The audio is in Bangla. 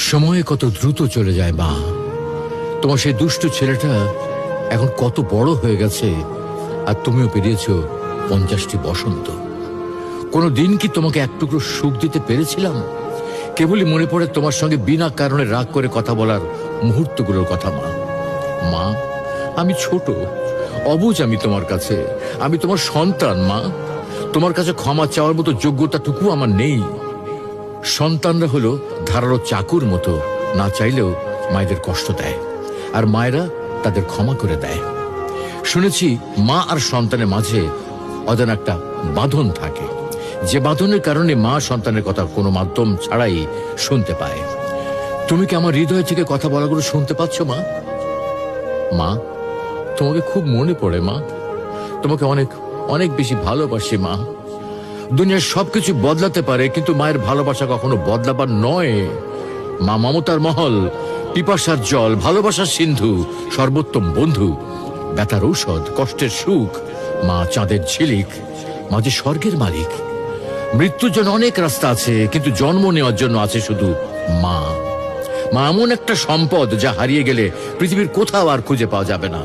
সময় কত দ্রুত চলে যায় মা। তোমার সেই দুষ্টু ছেলেটা এখন কত বড় হয়ে গেছে, আর তুমিও পেরিয়েছ 50টি বসন্ত। কোনো দিন কি তোমাকে এক টুকরো সুখ দিতে পেরেছিলাম? কেবলই মনে পড়ে তোমার সঙ্গে বিনা কারণে রাগ করে কথা বলার মুহূর্তগুলোর কথা। মা, মা, আমি ছোট, অবুঝ আমি তোমার কাছে। আমি তোমার সন্তান মা। তোমার কাছে ক্ষমা চাওয়ার মতো যোগ্যতাটুকু আমার নেই। সন্তানরা হলো ধারালো চাকুর মতো, না চাইলেও মায়েদের কষ্ট দেয়, আর মায়েরা তাদের ক্ষমা করে দেয়। শুনেছি মা আর সন্তানের মাঝে অজানা একটা বাঁধন থাকে, যে বাঁধনের কারণে মা সন্তানের কথা কোনো মাধ্যম ছাড়াই শুনতে পায়। তুমি কি আমার হৃদয় থেকে কথা বলাগুলো শুনতে পাচ্ছ মা? মা, তোমাকে খুব মনে পড়ে মা। তোমাকে অনেক অনেক বেশি ভালোবাসি মা। দুনিয়ার সবকিছু বদলাতে পারে, কিন্তু মায়ের ভালোবাসা কখনো বদলাবার নয়। মা মমতার মহল, পিপাসার জল, ভালোবাসার সিন্ধু, সর্বোত্তম বন্ধু, ব্যথার ঔষধ, কষ্টের সুখ। মা চাঁদের ঝিলিক, মা যে স্বর্গের মালিক। মৃত্যুর জন্য অনেক রাস্তা আছে, কিন্তু জন্ম নেওয়ার জন্য আছে শুধু মা। মা এমন একটা সম্পদ, যা হারিয়ে গেলে পৃথিবীর কোথাও আর খুঁজে পাওয়া যাবে না।